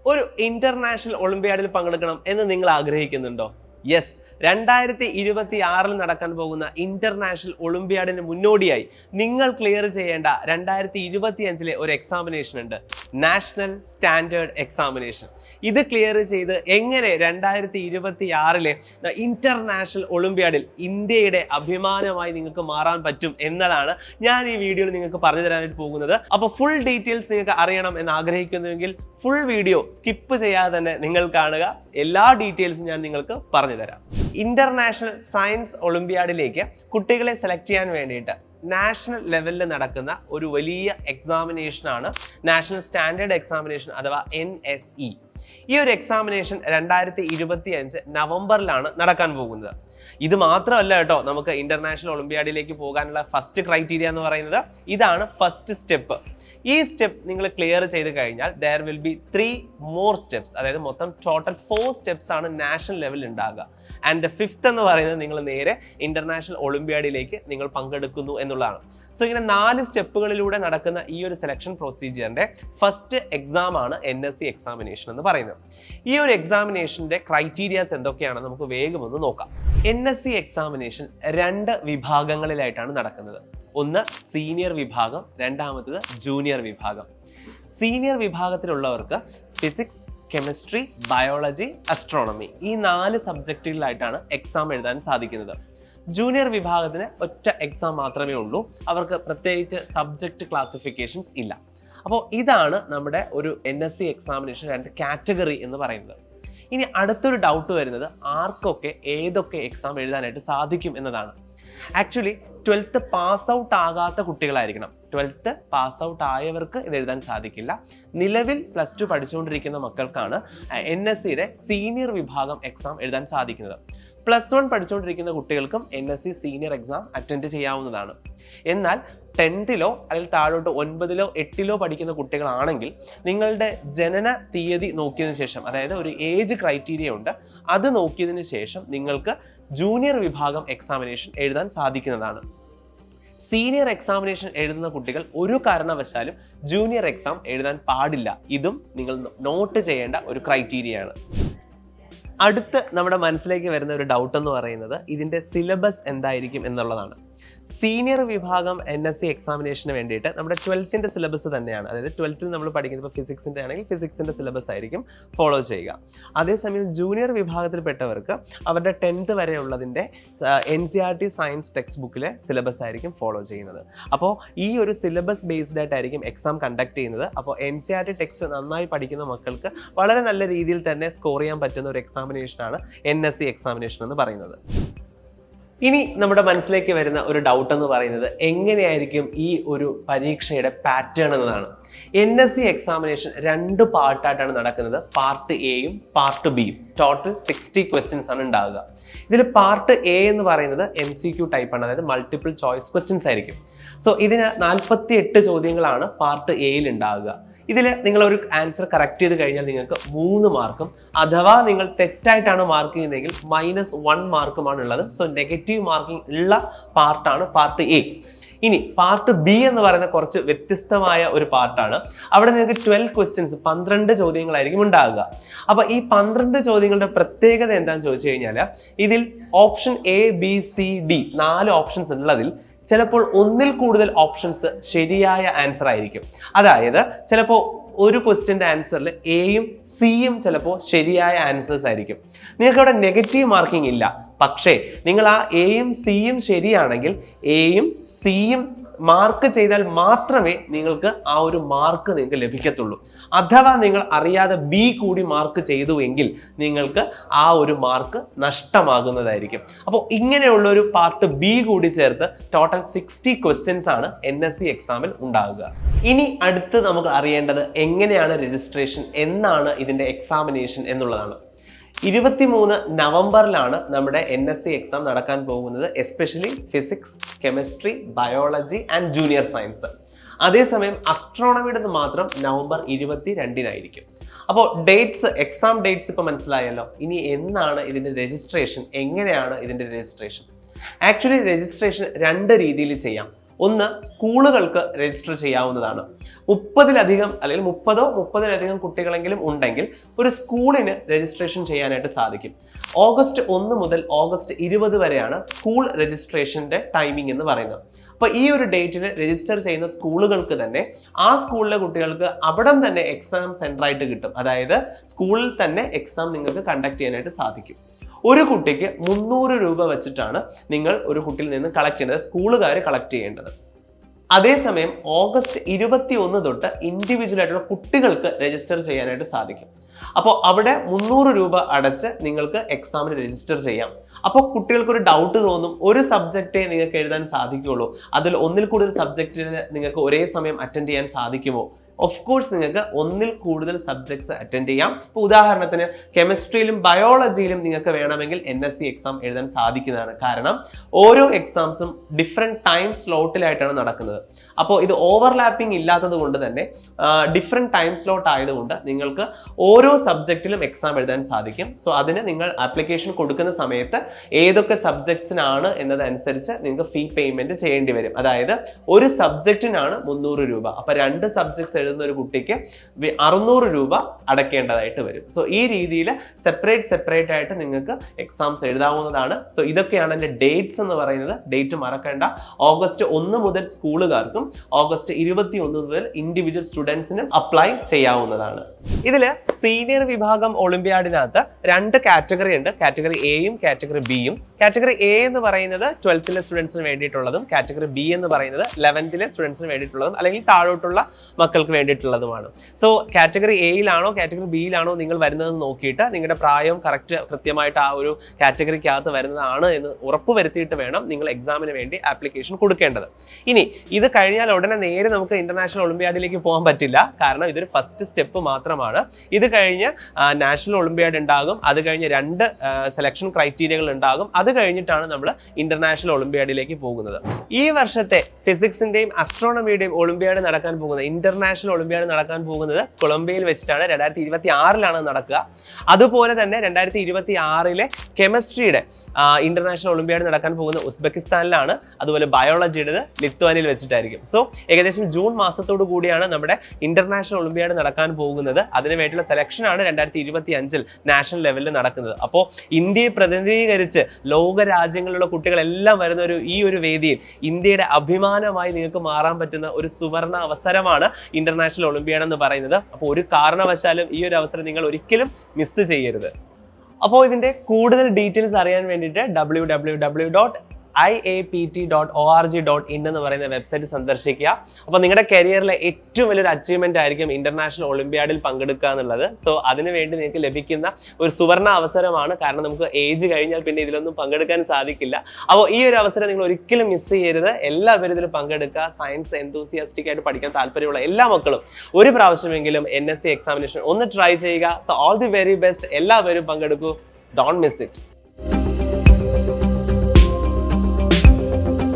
ഒരു ഇന്റർനാഷണൽ ഒളിമ്പ്യാഡിൽ പങ്കെടുക്കണം എന്ന് നിങ്ങൾ ആഗ്രഹിക്കുന്നുണ്ടോ? യെസ്, 2026 നടക്കാൻ പോകുന്ന ഇന്റർനാഷണൽ ഒളിമ്പ്യാഡിന് മുന്നോടിയായി നിങ്ങൾ ക്ലിയർ ചെയ്യേണ്ട 2025 ഒരു എക്സാമിനേഷൻ ഉണ്ട്, നാഷണൽ സ്റ്റാൻഡേർഡ് എക്സാമിനേഷൻ. ഇത് ക്ലിയർ ചെയ്ത് എങ്ങനെ 2026 ഇന്റർനാഷണൽ ഒളിമ്പ്യാഡിൽ ഇന്ത്യയുടെ അഭിമാനമായി നിങ്ങൾക്ക് മാറാൻ പറ്റും എന്നതാണ് ഞാൻ ഈ വീഡിയോയിൽ നിങ്ങൾക്ക് പറഞ്ഞു തരാനായിട്ട് പോകുന്നത്. അപ്പോൾ ഫുൾ ഡീറ്റെയിൽസ് നിങ്ങൾക്ക് അറിയണം എന്ന് ആഗ്രഹിക്കുന്നുവെങ്കിൽ ഫുൾ വീഡിയോ സ്കിപ്പ് ചെയ്യാതെ തന്നെ നിങ്ങൾ കാണുക. എല്ലാ ഡീറ്റെയിൽസും ഞാൻ നിങ്ങൾക്ക് പറഞ്ഞു തരാം. ഇന്റർനാഷണൽ സയൻസ് ഒളിമ്പ്യാഡിലേക്ക് കുട്ടികളെ സെലക്ട് ചെയ്യാൻ വേണ്ടിയിട്ട് നാഷണൽ ലെവലിൽ നടക്കുന്ന ഒരു വലിയ എക്സാമിനേഷൻ ആണ് നാഷണൽ സ്റ്റാൻഡേർഡ് എക്സാമിനേഷൻ അഥവാ NSE. ഈ ഒരു എക്സാമിനേഷൻ 2025 നവംബറിലാണ് നടക്കാൻ പോകുന്നത്. ഇത് മാത്രമല്ല കേട്ടോ, നമുക്ക് ഇന്റർനാഷണൽ ഒളിമ്പ്യാഡിലേക്ക് പോകാനുള്ള ഫസ്റ്റ് ക്രൈറ്റീരിയ എന്ന് പറയുന്നത് ഇതാണ്. ഫസ്റ്റ് സ്റ്റെപ്പ്, ഈ സ്റ്റെപ്പ് നിങ്ങൾ ക്ലിയർ ചെയ്ത് കഴിഞ്ഞാൽ there will be 3 more steps, അതായത് മൊത്തം ടോട്ടൽ 4 സ്റ്റെപ്സ് ആണ് നാഷണൽ ലെവലിൽ ഉണ്ടാകുക. ആൻഡ് ദ 5th എന്ന് പറയുന്നത് നിങ്ങൾ നേരെ ഇന്റർനാഷണൽ ഒളിമ്പ്യാഡിലേക്ക് നിങ്ങൾ പങ്കെടുക്കുന്നു എന്നുള്ളതാണ്. സോ ഇങ്ങനെ 4 സ്റ്റെപ്പുകളിലൂടെ നടക്കുന്ന ഈ ഒരു സെലക്ഷൻ പ്രൊസീജിയറിന്റെ ഫസ്റ്റ് എക്സാം ആണ് NSE എക്സാമിനേഷൻ എന്ന് പറയുന്നത്. ഈ ഒരു എക്സാമിനേഷന്റെ ക്രൈറ്റീരിയാസ് എന്തൊക്കെയാണെന്ന് നമുക്ക് വേഗം ഒന്ന് നോക്കാം. NSE എക്സാമിനേഷൻ 2 വിഭാഗങ്ങളിലായിട്ടാണ് നടക്കുന്നത്. ഒന്ന് സീനിയർ വിഭാഗം, രണ്ടാമത്തത് ജൂനിയർ വിഭാഗം. സീനിയർ വിഭാഗത്തിലുള്ളവർക്ക് ഫിസിക്സ്, കെമിസ്ട്രി, ബയോളജി, അസ്ട്രോണമി ഈ 4 സബ്ജക്റ്റുകളിലായിട്ടാണ് എക്സാം എഴുതാൻ സാധിക്കുന്നത്. ജൂനിയർ വിഭാഗത്തിന് ഒറ്റ എക്സാം മാത്രമേ ഉള്ളൂ, അവർക്ക് പ്രത്യേകിച്ച് സബ്ജക്റ്റ് ക്ലാസിഫിക്കേഷൻസ് ഇല്ല. അപ്പോൾ ഇതാണ് നമ്മുടെ ഒരു NSE എക്സാമിനേഷൻ 2 കാറ്റഗറി എന്ന് പറയുന്നത്. ഇനി അടുത്തൊരു ഡൗട്ട് വരുന്നത് ആർക്കൊക്കെ ഏതൊക്കെ എക്സാം എഴുതാനായിട്ട് സാധിക്കും എന്നതാണ്. ആക്ച്വലി 12th പാസ് ഔട്ട് ആകാത്ത കുട്ടികളായിരിക്കണം. 12th പാസ് ഔട്ട് ആയവർക്ക് ഇത് എഴുതാൻ സാധിക്കില്ല. നിലവിൽ +2 പഠിച്ചുകൊണ്ടിരിക്കുന്ന മക്കൾക്കാണ് NSEയുടെ സീനിയർ വിഭാഗം എക്സാം എഴുതാൻ സാധിക്കുന്നത്. +1 പഠിച്ചുകൊണ്ടിരിക്കുന്ന കുട്ടികൾക്കും NSE സീനിയർ എക്സാം അറ്റൻഡ് ചെയ്യാവുന്നതാണ്. എന്നാൽ 10th അല്ലെങ്കിൽ താഴോട്ട് 9 8 പഠിക്കുന്ന കുട്ടികളാണെങ്കിൽ നിങ്ങളുടെ ജനന തീയതി നോക്കിയതിനു ശേഷം, അതായത് ഒരു ഏജ് ക്രൈറ്റീരിയ ഉണ്ട്, അത് നോക്കിയതിന് ശേഷം നിങ്ങൾക്ക് ജൂനിയർ വിഭാഗം എക്സാമിനേഷൻ എഴുതാൻ സാധിക്കുന്നതാണ്. സീനിയർ എക്സാമിനേഷൻ എഴുതുന്ന കുട്ടികൾ ഒരു കാരണവശാലും ജൂനിയർ എക്സാം എഴുതാൻ പാടില്ല. ഇതും നിങ്ങൾ നോട്ട് ചെയ്യേണ്ട ഒരു ക്രൈറ്റീരിയയാണ്. അടുത്ത് നമ്മുടെ മനസ്സിലേക്ക് വരുന്ന ഒരു ഡൗട്ട് എന്ന് പറയുന്നത് ഇതിൻ്റെ സിലബസ് എന്തായിരിക്കും എന്നുള്ളതാണ്. സീനിയർ വിഭാഗം NSE എക്സാമിനേഷന് വേണ്ടിയിട്ട് നമ്മുടെ 12th സിലബസ് തന്നെയാണ്. അതായത് 12th നമ്മൾ പഠിക്കുന്നത് ഇപ്പോൾ ഫിസിക്സിൻ്റെ ആണെങ്കിൽ ഫിസിക്സിൻ്റെ സിലബസ് ആയിരിക്കും ഫോളോ ചെയ്യുക. അതേസമയം ജൂനിയർ വിഭാഗത്തിൽപ്പെട്ടവർക്ക് അവരുടെ 10th വരെ ഉള്ളതിൻ്റെ NCERT സയൻസ് ടെക്സ്റ്റ് ബുക്കിലെ സിലബസ് ആയിരിക്കും ഫോളോ ചെയ്യുന്നത്. അപ്പോൾ ഈ ഒരു സിലബസ് ബേസ്ഡ് ആയിട്ടായിരിക്കും എക്സാം കണ്ടക്ട് ചെയ്യുന്നത്. അപ്പോൾ NCERT ടെക്സ്റ്റ് നന്നായി പഠിക്കുന്ന മക്കൾക്ക് വളരെ നല്ല രീതിയിൽ തന്നെ സ്കോർ ചെയ്യാൻ പറ്റുന്ന ഒരു എക്സാമിനേഷനാണ് NSE എക്സാമിനേഷൻ എന്ന് പറയുന്നത്. ഇനി നമ്മുടെ മനസ്സിലേക്ക് വരുന്ന ഒരു ഡൗട്ട് എന്ന് പറയുന്നത് എങ്ങനെയായിരിക്കും ഈ ഒരു പരീക്ഷയുടെ പാറ്റേൺ എന്നതാണ്. NSE എക്സാമിനേഷൻ 2 പാർട്ടായിട്ടാണ് നടക്കുന്നത്. പാർട്ട് എയും പാർട്ട് ബിയും. ടോട്ടൽ 60 ക്വസ്റ്റ്യൻസ് ആണ് ഉണ്ടാവുക. ഇതിൽ പാർട്ട് എ എന്ന് പറയുന്നത് MCQ ടൈപ്പ് ആണ്, അതായത് മൾട്ടിപ്പിൾ ചോയ്സ് ക്വസ്റ്റ്യൻസ് ആയിരിക്കും. സോ ഇതിന് 48 ചോദ്യങ്ങളാണ് പാർട്ട് എയിൽ ഉണ്ടാവുക. ഇതിൽ നിങ്ങൾ ഒരു ആൻസർ കറക്റ്റ് ചെയ്ത് കഴിഞ്ഞാൽ നിങ്ങൾക്ക് 3 മാർക്കും, അഥവാ നിങ്ങൾ തെറ്റായിട്ടാണ് മാർക്ക് ചെയ്യുന്നതെങ്കിൽ -1 മാർക്കുമാണ് ഉള്ളത്. സോ നെഗറ്റീവ് മാർക്കിംഗ് ഉള്ള പാർട്ടാണ് പാർട്ട് എ. ഇനി പാർട്ട് ബി എന്ന് പറയുന്ന കുറച്ച് വ്യത്യസ്തമായ ഒരു പാർട്ടാണ്. അവിടെ നിങ്ങൾക്ക് 12 ക്വസ്റ്റ്യൻസ് 12 ചോദ്യങ്ങളായിരിക്കും ഉണ്ടാകുക. അപ്പോൾ ഈ 12 ചോദ്യങ്ങളുടെ പ്രത്യേകത എന്താണെന്ന് ചോദിച്ചു കഴിഞ്ഞാൽ ഇതിൽ ഓപ്ഷൻ ABCD 4 ഓപ്ഷൻസ് ഉള്ളതിൽ ചിലപ്പോൾ 1ൽ കൂടുതൽ ഓപ്ഷൻസ് ശരിയായ ആൻസർ ആയിരിക്കും. അതായത് ചിലപ്പോൾ ഒരു ക്വസ്റ്റ്യൻ്റെ ആൻസറിൽ എയും സിയും ചിലപ്പോൾ ശരിയായ ആൻസേഴ്സ് ആയിരിക്കും. നിങ്ങൾക്ക് അവിടെ നെഗറ്റീവ് മാർക്കിംഗ് ഇല്ല. പക്ഷേ നിങ്ങൾ ആ എയും സിയും ശരിയാണെങ്കിൽ എയും സിയും മാർക്ക് ചെയ്താൽ മാത്രമേ നിങ്ങൾക്ക് ആ ഒരു മാർക്ക് നിങ്ങൾക്ക് ലഭിക്കത്തുള്ളൂ. അഥവാ നിങ്ങൾ അറിയാതെ ബി കൂടി മാർക്ക് ചെയ്തു എങ്കിൽ നിങ്ങൾക്ക് ആ ഒരു മാർക്ക് നഷ്ടമാകുന്നതായിരിക്കും. അപ്പോൾ ഇങ്ങനെയുള്ള ഒരു പാർട്ട് ബി കൂടി ചേർത്ത് ടോട്ടൽ 60 ക്വസ്റ്റ്യൻസ് ആണ് NSE എക്സാമിൽ ഉണ്ടാവുക. ഇനി അടുത്ത് നമുക്ക് അറിയേണ്ടത് എങ്ങനെയാണ് രജിസ്ട്രേഷൻ, എന്നാണ് ഇതിൻ്റെ എക്സാമിനേഷൻ എന്നുള്ളതാണ്. 23 നവംബറിലാണ് നമ്മുടെ NSE എക്സാം നടക്കാൻ പോകുന്നത്. Especially physics, chemistry, biology and junior science. അതേസമയം അസ്ട്രോണമിയുടെ മാത്രം നവംബർ 22-നായിരിക്കും. അപ്പോൾ എക്സാം ഡേറ്റ്സ് ഇപ്പോൾ മനസ്സിലായല്ലോ. ഇനി എന്നാണ് ഇതിൻ്റെ രജിസ്ട്രേഷൻ, എങ്ങനെയാണ് ഇതിൻ്റെ രജിസ്ട്രേഷൻ? ആക്ച്വലി രജിസ്ട്രേഷൻ 2 രീതിയിൽ ചെയ്യാം. ഒന്ന്, സ്കൂളുകൾക്ക് രജിസ്റ്റർ ചെയ്യാവുന്നതാണ്. 30-ലധികം അല്ലെങ്കിൽ 30-30-ലധികം കുട്ടികളെങ്കിലും ഉണ്ടെങ്കിൽ ഒരു സ്കൂളിന് രജിസ്ട്രേഷൻ ചെയ്യാനായിട്ട് സാധിക്കും. ഓഗസ്റ്റ് 1 മുതൽ ഓഗസ്റ്റ് 20 വരെയാണ് സ്കൂൾ രജിസ്ട്രേഷന്റെ ടൈമിംഗ് എന്ന് പറയുന്നത്. അപ്പോൾ ഈ ഒരു ഡേറ്റിന് രജിസ്റ്റർ ചെയ്യുന്ന സ്കൂളുകൾക്ക് തന്നെ ആ സ്കൂളിലെ കുട്ടികൾക്ക് അവിടെ തന്നെ എക്സാം സെന്റർ ആയിട്ട് കിട്ടും. അതായത് സ്കൂളിൽ തന്നെ എക്സാം നിങ്ങൾക്ക് കണ്ടക്ട് ചെയ്യാനായിട്ട് സാധിക്കും. ഒരു കുട്ടിക്ക് 300 രൂപ വെച്ചിട്ടാണ് നിങ്ങൾ ഒരു കുട്ടിയിൽ നിന്ന് കളക്ട് ചെയ്യേണ്ടത്, സ്കൂളുകാർ കളക്ട് ചെയ്യേണ്ടത്. അതേസമയം ഓഗസ്റ്റ് 21 തൊട്ട് ഇൻഡിവിജ്വൽ ആയിട്ടുള്ള കുട്ടികൾക്ക് രജിസ്റ്റർ ചെയ്യാനായിട്ട് സാധിക്കും. അപ്പോൾ അവിടെ 300 രൂപ അടച്ച് നിങ്ങൾക്ക് എക്സാമിന് രജിസ്റ്റർ ചെയ്യാം. അപ്പോൾ കുട്ടികൾക്ക് ഒരു ഡൗട്ട് തോന്നും, ഒരു സബ്ജക്റ്റേ നിങ്ങൾക്ക് എഴുതാൻ സാധിക്കുകയുള്ളൂ, അതിൽ ഒന്നിൽ കൂടുതൽ സബ്ജക്റ്റിന് നിങ്ങൾക്ക് ഒരേ സമയം അറ്റൻഡ് ചെയ്യാൻ സാധിക്കുമോ? ഓഫ് കോഴ്സ് നിങ്ങൾക്ക് ഒന്നിൽ കൂടുതൽ സബ്ജക്ട്സ് അറ്റൻഡ് ചെയ്യാം. ഇപ്പോൾ ഉദാഹരണത്തിന് കെമിസ്ട്രിയിലും ബയോളജിയിലും നിങ്ങൾക്ക് വേണമെങ്കിൽ NSC എക്സാം എഴുതാൻ സാധിക്കുന്നതാണ്. കാരണം ഓരോ എക്സാംസും ഡിഫറെൻറ്റ് ടൈം സ്ലോട്ടിലായിട്ടാണ് നടക്കുന്നത്. അപ്പോൾ ഇത് ഓവർലാപ്പിംഗ് ഇല്ലാത്തത് കൊണ്ട് തന്നെ ഡിഫറെൻറ്റ് ടൈം സ്ലോട്ട് ആയതുകൊണ്ട് നിങ്ങൾക്ക് ഓരോ സബ്ജക്റ്റിലും എക്സാം എഴുതാൻ സാധിക്കും. സോ അതിന് നിങ്ങൾ ആപ്ലിക്കേഷൻ കൊടുക്കുന്ന സമയത്ത് ഏതൊക്കെ സബ്ജക്ട്സിനാണ് എന്നതനുസരിച്ച് നിങ്ങൾക്ക് ഫീ പേയ്മെന്റ് ചെയ്യേണ്ടി വരും. അതായത് ഒരു സബ്ജക്റ്റിനാണ് 300 രൂപ. അപ്പോൾ 2 സബ്ജക്ട്സ് എഴുതുന്ന ഒരു കുട്ടിക്ക് 600 രൂപ അടയ്ക്കേണ്ടതായിട്ട് വരും. സോ ഈ രീതിയിൽ സെപ്പറേറ്റ് ആയിട്ട് നിങ്ങൾക്ക് എക്സാംസ് എഴുതാവുന്നതാണ്. സോ ഇതൊക്കെയാണ് എൻ്റെ ഡേറ്റ്സ് എന്ന് പറയുന്നത്. ഡേറ്റ് മറക്കേണ്ട. ഓഗസ്റ്റ് 1 മുതൽ സ്കൂളുകാർക്കും ഓഗസ്റ്റ് 21 മുതൽ ഇൻഡിവിജ്വൽ സ്റ്റുഡൻസിനും അപ്ലൈ ചെയ്യാവുന്നതാണ്. ഇതിൽ സീനിയർ വിഭാഗം ഒളിമ്പ്യാഡിനകത്ത് 2 കാറ്റഗറി ഉണ്ട്. കാറ്റഗറി എയും കാറ്റഗറി ബിയും. കാറ്റഗറി എ എന്ന് പറയുന്നത് 12th സ്റ്റുഡൻസിന് വേണ്ടിയിട്ടുള്ളതും കാറ്റഗറി ബി എന്ന് പറയുന്നത് 11th സ്റ്റുഡൻസിന് വേണ്ടിയിട്ടുള്ളതും അല്ലെങ്കിൽ താഴോട്ടുള്ള മക്കൾക്ക് വേണ്ടിയിട്ടുള്ളതുമാണ്. സോ കാറ്റഗറി എയിലാണോ കാറ്റഗറി ബിയിലാണോ നിങ്ങൾ വരുന്നതെന്ന് നോക്കിയിട്ട് നിങ്ങളുടെ പ്രായം കൃത്യമായിട്ട് ആ ഒരു കാറ്റഗറിക്കകത്ത് വരുന്നതാണ് എന്ന് ഉറപ്പ് വരുത്തിയിട്ട് വേണം നിങ്ങൾ എക്സാമിന് വേണ്ടി ആപ്ലിക്കേഷൻ കൊടുക്കേണ്ടത്. ഇനി ഇത് കഴിഞ്ഞാൽ ഉടനെ നേരെ നമുക്ക് ഇന്റർനാഷണൽ ഒളിമ്പ്യാഡിലേക്ക് പോകാൻ പറ്റില്ല. കാരണം ഇതൊരു ഫസ്റ്റ് സ്റ്റെപ്പ് മാത്രമാണ്. ഇത് കഴിഞ്ഞ് നാഷണൽ ഒളിമ്പ്യാഡ് ഉണ്ടാകും. അത് കഴിഞ്ഞ് 2 സെലക്ഷൻ ക്രൈറ്റീരിയകൾ ഉണ്ടാകും. അത് കഴിഞ്ഞിട്ടാണ് നമ്മൾ ഇന്റർനാഷണൽ ഒളിമ്പ്യാഡിലേക്ക് പോകുന്നത്. ഈ വർഷത്തെ ഫിസിക്സിന്റെയും അസ്ട്രോണമിയുടെയും ഒളിമ്പ്യാഡ് നടക്കാൻ പോകുന്നത്, ഇന്റർനാഷണൽ ഒളിമ്പ്യാഡ് നടക്കാൻ പോകുന്നത് കൊളംബിയയിൽ വെച്ചിട്ടാണ്. 2026 നടക്കുക. അതുപോലെ തന്നെ 2026 കെമിസ്ട്രിയുടെ ഇന്റർനാഷണൽ ഒളിമ്പ്യാഡ് നടക്കാൻ പോകുന്നത് ഉസ്ബെക്കിസ്ഥാനിലാണ്. അതുപോലെ ബയോളജിയുടെ ലിത്വാനിയയിൽ വെച്ചിട്ടായിരിക്കും. സോ ഏകദേശം ജൂൺ മാസത്തോടു കൂടിയാണ് നമ്മുടെ ഇന്റർനാഷണൽ ഒളിമ്പ്യാഡ് നടക്കാൻ പോകുന്നത്. അതിനുവേണ്ടിയുള്ള സെലക്ഷനാണ് 2025 നാഷണൽ ലെവലിൽ നടക്കുന്നത്. അപ്പോൾ ഇന്ത്യയെ പ്രതിനിധീകരിച്ച് ലോക രാജ്യങ്ങളിലുള്ള കുട്ടികളെല്ലാം വരുന്ന ഈ ഒരു വേദിയിൽ ഇന്ത്യയുടെ അഭിമാനമായി നിങ്ങൾക്ക് മാറാൻ പറ്റുന്ന ഒരു സുവർണ അവസരമാണ് ഇന്റർനാഷണൽ ഒളിമ്പ്യാഡ് എന്ന് പറയുന്നത്. അപ്പോൾ ഒരു കാരണവശാലും ഈ ഒരു അവസരം നിങ്ങൾ ഒരിക്കലും മിസ് ചെയ്യരുത്. അപ്പോൾ ഇതിന്റെ കൂടുതൽ ഡീറ്റെയിൽസ് അറിയാൻ വേണ്ടിയിട്ട് www.iapt.org.in എന്ന് പറയുന്ന വെബ്സൈറ്റ് സന്ദർശിക്കുക. അപ്പോൾ നിങ്ങളുടെ കരിയറിലെ ഏറ്റവും വലിയൊരു അച്ചീവ്മെന്റ് ആയിരിക്കും ഇന്റർനാഷണൽ ഒളിമ്പ്യാഡിൽ പങ്കെടുക്കുക എന്നുള്ളത്. സോ അതിനുവേണ്ടി നിങ്ങൾക്ക് ലഭിക്കുന്ന ഒരു സുവർണ അവസരമാണ്. കാരണം നമുക്ക് ഏജ് കഴിഞ്ഞാൽ പിന്നെ ഇതിലൊന്നും പങ്കെടുക്കാൻ സാധിക്കില്ല. അപ്പോൾ ഈ ഒരു അവസരം നിങ്ങൾ ഒരിക്കലും മിസ് ചെയ്യരുത്. എല്ലാവരും ഇതിൽ പങ്കെടുക്കുക. സയൻസ് എന്തൂസിയാസ്റ്റിക് ആയിട്ട് പഠിക്കാൻ താല്പര്യമുള്ള എല്ലാ മക്കളും ഒരു പ്രാവശ്യമെങ്കിലും NSC എക്സാമിനേഷൻ ഒന്ന് ട്രൈ ചെയ്യുക. So all the very best. എല്ലാവരും പങ്കെടുക്കൂ. Don't miss it.